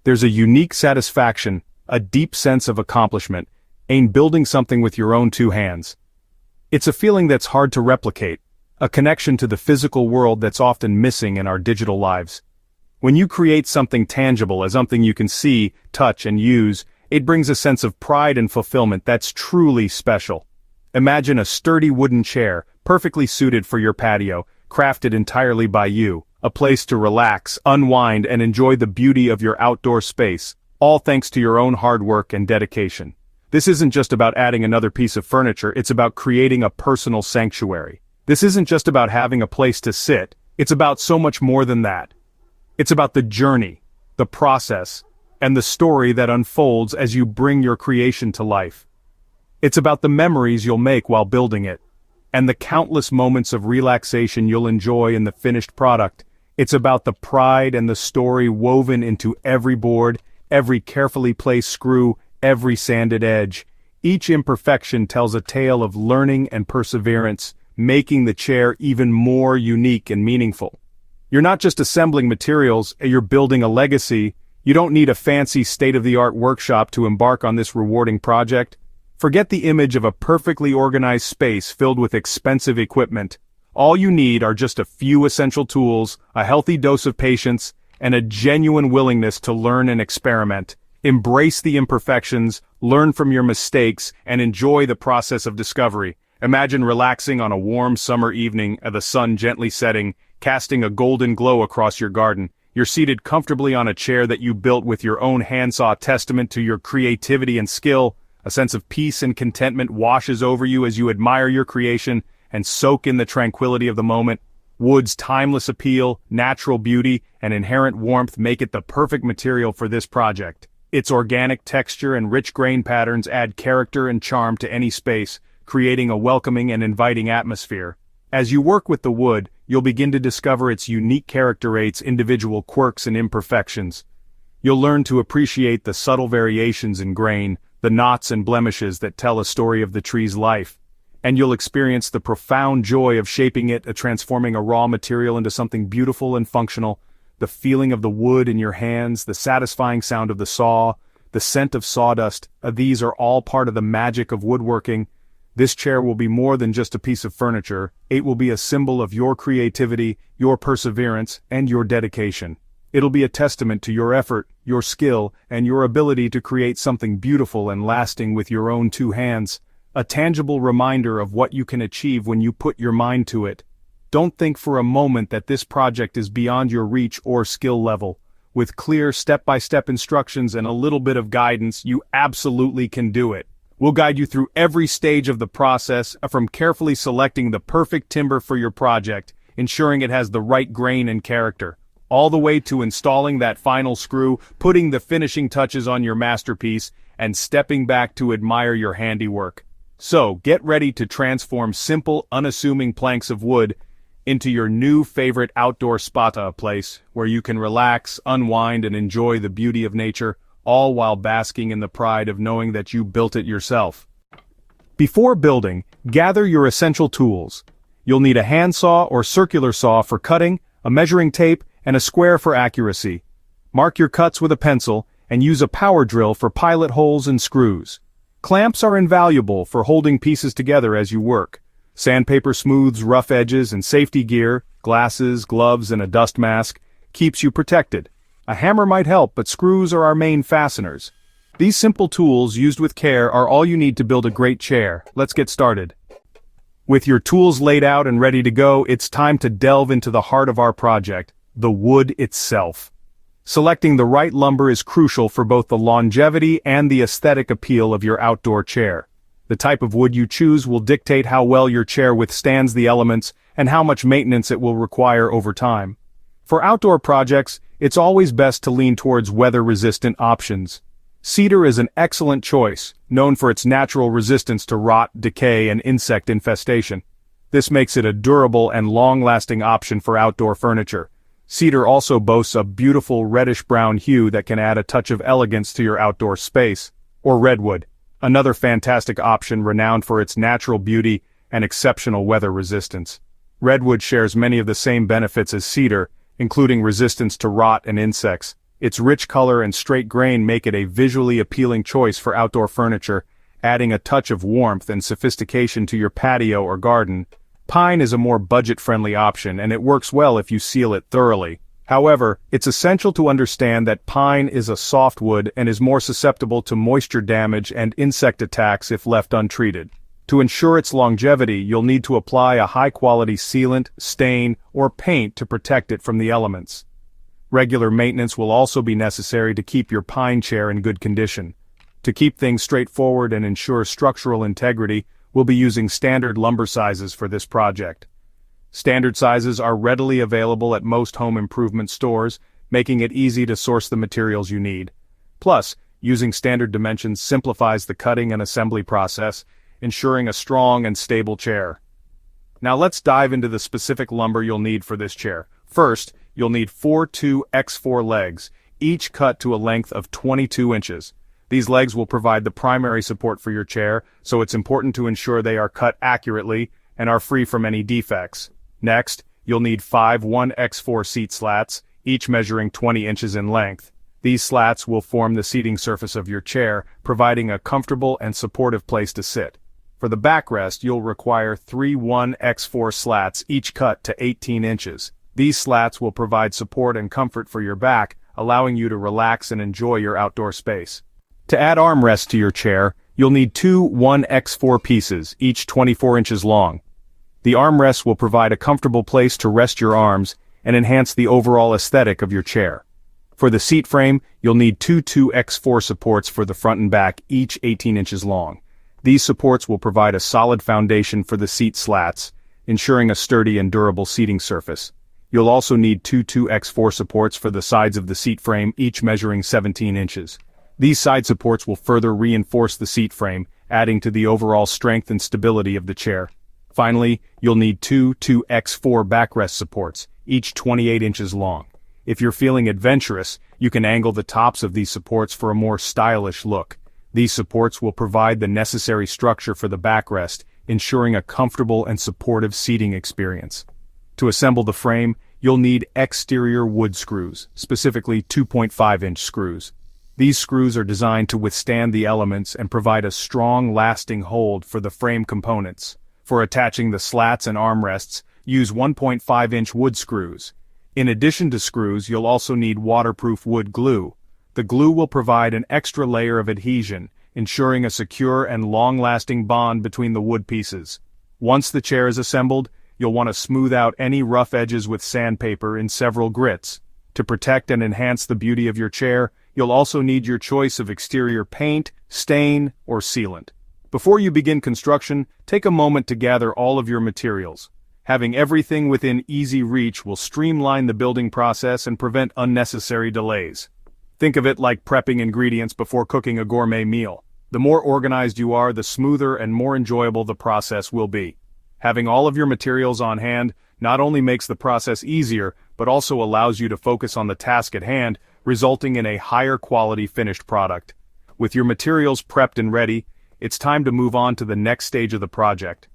There's a unique satisfaction, a deep sense of accomplishment, in building something with your own two hands. It's a feeling that's hard to replicate, a connection to the physical world that's often missing in our digital lives. When you create something tangible as something you can see, touch, and use, it brings a sense of pride and fulfillment that's truly special. Imagine a sturdy wooden chair, perfectly suited for your patio, crafted entirely by you, a place to relax, unwind, and enjoy the beauty of your outdoor space, all thanks to your own hard work and dedication. This isn't just about adding another piece of furniture, it's about creating a personal sanctuary. This isn't just about having a place to sit, it's about so much more than that. It's about the journey, the process, and the story that unfolds as you bring your creation to life. It's about the memories you'll make while building it, and the countless moments of relaxation you'll enjoy in the finished product. It's about the pride and the story woven into every board, every carefully placed screw, every sanded edge. Each imperfection tells a tale of learning and perseverance, making the chair even more unique and meaningful. You're not just assembling materials, you're building a legacy. You don't need a fancy state-of-the-art workshop to embark on this rewarding project. Forget the image of a perfectly organized space filled with expensive equipment. All you need are just a few essential tools, a healthy dose of patience, and a genuine willingness to learn and experiment. Embrace the imperfections, learn from your mistakes, and enjoy the process of discovery. Imagine relaxing on a warm summer evening, the sun gently setting, casting a golden glow across your garden. You're seated comfortably on a chair that you built with your own handsaw, testament to your creativity and skill. A sense of peace and contentment washes over you as you admire your creation and soak in the tranquility of the moment. Wood's timeless appeal, natural beauty, and inherent warmth make it the perfect material for this project. Its organic texture and rich grain patterns add character and charm to any space, creating a welcoming and inviting atmosphere. As you work with the wood, you'll begin to discover its unique character traits, individual quirks and imperfections. You'll learn to appreciate the subtle variations in grain, the knots and blemishes that tell a story of the tree's life. And you'll experience the profound joy of shaping it, transforming a raw material into something beautiful and functional. The feeling of the wood in your hands, the satisfying sound of the saw, the scent of sawdust, these are all part of the magic of woodworking. This chair will be more than just a piece of furniture. It will be a symbol of your creativity, your perseverance, and your dedication. It'll be a testament to your effort, your skill, and your ability to create something beautiful and lasting with your own two hands. A tangible reminder of what you can achieve when you put your mind to it. Don't think for a moment that this project is beyond your reach or skill level. With clear step-by-step instructions and a little bit of guidance, you absolutely can do it. We'll guide you through every stage of the process, from carefully selecting the perfect timber for your project, ensuring it has the right grain and character, all the way to installing that final screw, putting the finishing touches on your masterpiece, and stepping back to admire your handiwork. So, get ready to transform simple, unassuming planks of wood into your new favorite outdoor spot, a place where you can relax, unwind, and enjoy the beauty of nature, all while basking in the pride of knowing that you built it yourself. Before building, gather your essential tools. You'll need a handsaw or circular saw for cutting, a measuring tape, and a square for accuracy. Mark your cuts with a pencil, and use a power drill for pilot holes and screws. Clamps are invaluable for holding pieces together as you work. Sandpaper smooths rough edges, and safety gear, glasses, gloves, and a dust mask, keeps you protected. A hammer might help, but screws are our main fasteners. These simple tools, used with care, are all you need to build a great chair. Let's get started. With your tools laid out and ready to go, it's time to delve into the heart of our project, the wood itself. Selecting the right lumber is crucial for both the longevity and the aesthetic appeal of your outdoor chair. The type of wood you choose will dictate how well your chair withstands the elements and how much maintenance it will require over time. For outdoor projects, it's always best to lean towards weather-resistant options. Cedar is an excellent choice, known for its natural resistance to rot, decay, and insect infestation. This makes it a durable and long-lasting option for outdoor furniture. Cedar also boasts a beautiful reddish-brown hue that can add a touch of elegance to your outdoor space. Or redwood, another fantastic option renowned for its natural beauty and exceptional weather resistance. Redwood shares many of the same benefits as cedar, including resistance to rot and insects. Its rich color and straight grain make it a visually appealing choice for outdoor furniture, adding a touch of warmth and sophistication to your patio or garden. Pine is a more budget-friendly option, and it works well if you seal it thoroughly. However, it's essential to understand that pine is a softwood and is more susceptible to moisture damage and insect attacks if left untreated. To ensure its longevity, you'll need to apply a high-quality sealant, stain, or paint to protect it from the elements. Regular maintenance will also be necessary to keep your pine chair in good condition. To keep things straightforward and ensure structural integrity, we'll be using standard lumber sizes for this project. Standard sizes are readily available at most home improvement stores, making it easy to source the materials you need. Plus, using standard dimensions simplifies the cutting and assembly process, ensuring a strong and stable chair. Now let's dive into the specific lumber you'll need for this chair. First, you'll need 4 2x4 legs, each cut to a length of 22 inches. These legs will provide the primary support for your chair, so it's important to ensure they are cut accurately and are free from any defects. Next, you'll need 5 1x4 seat slats, each measuring 20 inches in length. These slats will form the seating surface of your chair, providing a comfortable and supportive place to sit. For the backrest, you'll require 3 1x4 slats, each cut to 18 inches. These slats will provide support and comfort for your back, allowing you to relax and enjoy your outdoor space. To add armrests to your chair, you'll need 2 1x4 pieces, each 24 inches long. The armrests will provide a comfortable place to rest your arms and enhance the overall aesthetic of your chair. For the seat frame, you'll need 2 2x4 supports for the front and back, each 18 inches long. These supports will provide a solid foundation for the seat slats, ensuring a sturdy and durable seating surface. You'll also need 2 2x4 supports for the sides of the seat frame, each measuring 17 inches. These side supports will further reinforce the seat frame, adding to the overall strength and stability of the chair. Finally, you'll need 2 2x4 backrest supports, each 28 inches long. If you're feeling adventurous, you can angle the tops of these supports for a more stylish look. These supports will provide the necessary structure for the backrest, ensuring a comfortable and supportive seating experience. To assemble the frame, you'll need exterior wood screws, specifically 2.5-inch screws. These screws are designed to withstand the elements and provide a strong, lasting hold for the frame components. For attaching the slats and armrests, use 1.5-inch wood screws. In addition to screws, you'll also need waterproof wood glue. The glue will provide an extra layer of adhesion, ensuring a secure and long-lasting bond between the wood pieces. Once the chair is assembled, you'll want to smooth out any rough edges with sandpaper in several grits. To protect and enhance the beauty of your chair, you'll also need your choice of exterior paint, stain, or sealant. Before you begin construction, take a moment to gather all of your materials. Having everything within easy reach will streamline the building process and prevent unnecessary delays. Think of it like prepping ingredients before cooking a gourmet meal. The more organized you are, the smoother and more enjoyable the process will be. Having all of your materials on hand not only makes the process easier, but also allows you to focus on the task at hand, resulting in a higher quality finished product. With your materials prepped and ready, it's time to move on to the next stage of the project.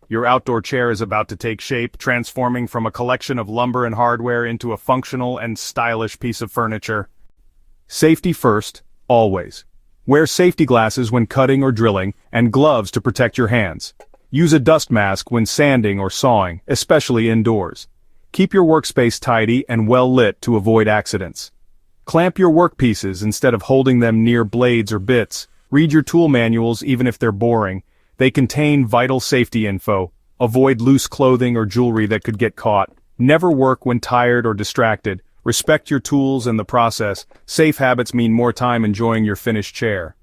Your outdoor chair is about to take shape, transforming from a collection of lumber and hardware into a functional and stylish piece of furniture. Safety first, always. Wear safety glasses when cutting or drilling, and gloves to protect your hands. Use a dust mask when sanding or sawing, especially indoors. Keep your workspace tidy and well lit to avoid accidents. Clamp your workpieces instead of holding them near blades or bits. Read your tool manuals even if they're boring. They contain vital safety info. Avoid loose clothing or jewelry that could get caught. Never work when tired or distracted. Respect your tools and the process. Safe habits mean more time enjoying your finished chair.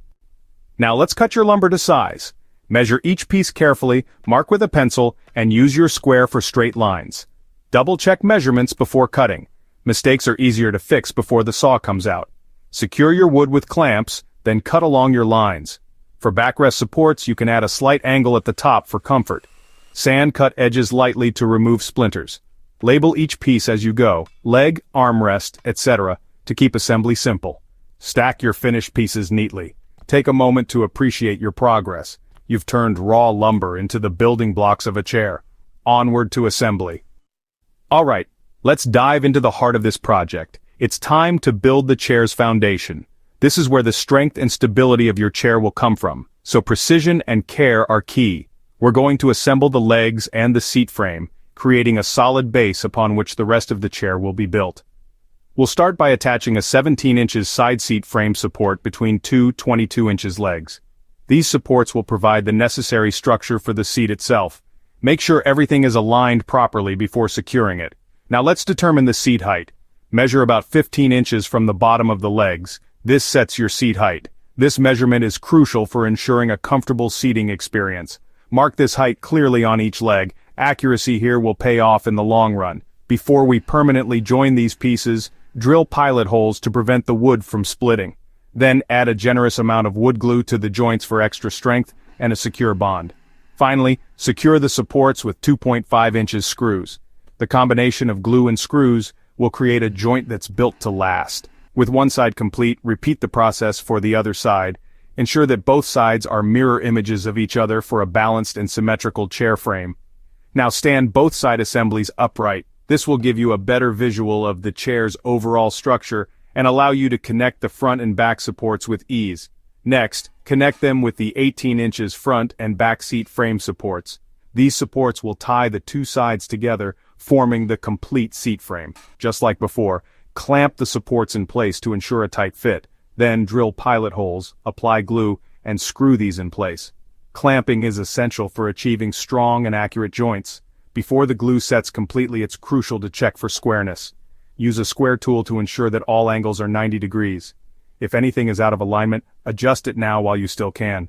Now let's cut your lumber to size. Measure each piece carefully, mark with a pencil, and use your square for straight lines. Double-check measurements before cutting. Mistakes are easier to fix before the saw comes out. Secure your wood with clamps, then cut along your lines. For backrest supports, you can add a slight angle at the top for comfort. Sand cut edges lightly to remove splinters. Label each piece as you go, leg, armrest, etc., to keep assembly simple. Stack your finished pieces neatly. Take a moment to appreciate your progress. You've turned raw lumber into the building blocks of a chair. Onward to assembly. Alright, let's dive into the heart of this project. It's time to build the chair's foundation. This is where the strength and stability of your chair will come from, so precision and care are key. We're going to assemble the legs and the seat frame, creating a solid base upon which the rest of the chair will be built. We'll start by attaching a 17 inches side seat frame support between two 22 inches legs. These supports will provide the necessary structure for the seat itself. Make sure everything is aligned properly before securing it. Now let's determine the seat height. Measure about 15 inches from the bottom of the legs. This sets your seat height. This measurement is crucial for ensuring a comfortable seating experience. Mark this height clearly on each leg. Accuracy here will pay off in the long run. Before we permanently join these pieces, drill pilot holes to prevent the wood from splitting. Then add a generous amount of wood glue to the joints for extra strength and a secure bond. Finally, secure the supports with 2.5 inches screws. The combination of glue and screws will create a joint that's built to last. With one side complete, repeat the process for the other side. Ensure that both sides are mirror images of each other for a balanced and symmetrical chair frame. Now stand both side assemblies upright. This will give you a better visual of the chair's overall structure and allow you to connect the front and back supports with ease. Next, connect them with the 18 inches front and back seat frame supports. These supports will tie the two sides together, forming the complete seat frame. Just like before, clamp the supports in place to ensure a tight fit. Then drill pilot holes, apply glue, and screw these in place. Clamping is essential for achieving strong and accurate joints. Before the glue sets completely, it's crucial to check for squareness. Use a square tool to ensure that all angles are 90 degrees. If anything is out of alignment, adjust it now while you still can.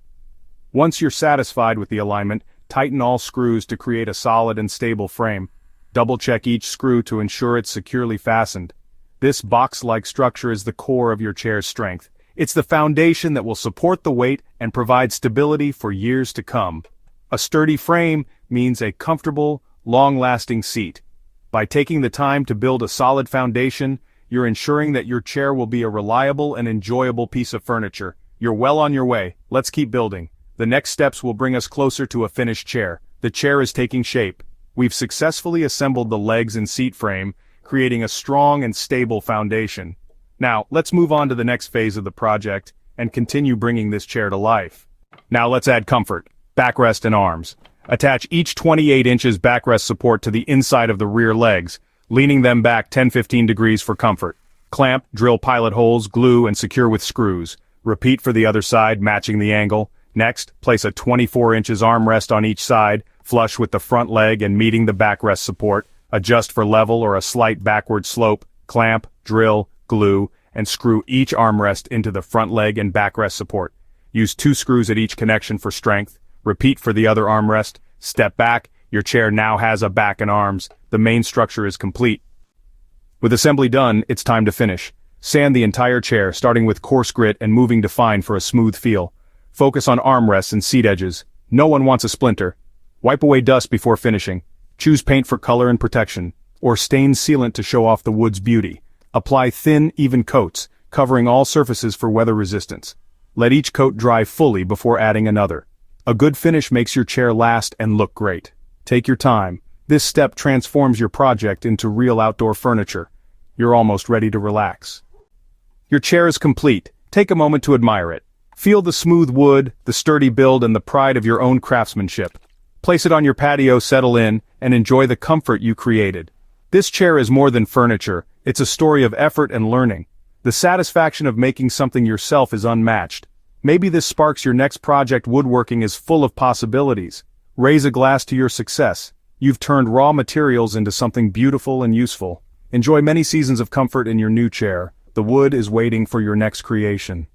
Once you're satisfied with the alignment, tighten all screws to create a solid and stable frame. Double-check each screw to ensure it's securely fastened. This box-like structure is the core of your chair's strength. It's the foundation that will support the weight and provide stability for years to come. A sturdy frame means a comfortable, long-lasting seat. By taking the time to build a solid foundation, you're ensuring that your chair will be a reliable and enjoyable piece of furniture. You're well on your way. Let's keep building. The next steps will bring us closer to a finished chair. The chair is taking shape. We've successfully assembled the legs and seat frame, creating a strong and stable foundation. Now, let's move on to the next phase of the project and continue bringing this chair to life. Now let's add comfort, backrest and arms. Attach each 28 inches backrest support to the inside of the rear legs, leaning them back 10-15 degrees for comfort. Clamp, drill pilot holes, glue, and secure with screws. Repeat for the other side, matching the angle. Next, place a 24 inches armrest on each side, flush with the front leg and meeting the backrest support. Adjust for level or a slight backward slope. Clamp, drill, glue, and screw each armrest into the front leg and backrest support. Use 2 screws at each connection for strength. Repeat for the other armrest. Step back. Your chair now has a back and arms. The main structure is complete. With assembly done, it's time to finish. Sand the entire chair, starting with coarse grit and moving to fine for a smooth feel. Focus on armrests and seat edges. No one wants a splinter. Wipe away dust before finishing. Choose paint for color and protection, or stain sealant to show off the wood's beauty. Apply thin, even coats, covering all surfaces for weather resistance. Let each coat dry fully before adding another. A good finish makes your chair last and look great. Take your time. This step transforms your project into real outdoor furniture. You're almost ready to relax. Your chair is complete. Take a moment to admire it. Feel the smooth wood, the sturdy build, and the pride of your own craftsmanship. Place it on your patio, settle in, and enjoy the comfort you created. This chair is more than furniture. It's a story of effort and learning. The satisfaction of making something yourself is unmatched. Maybe this sparks your next project. Woodworking is full of possibilities. Raise a glass to your success. You've turned raw materials into something beautiful and useful. Enjoy many seasons of comfort in your new chair. The wood is waiting for your next creation.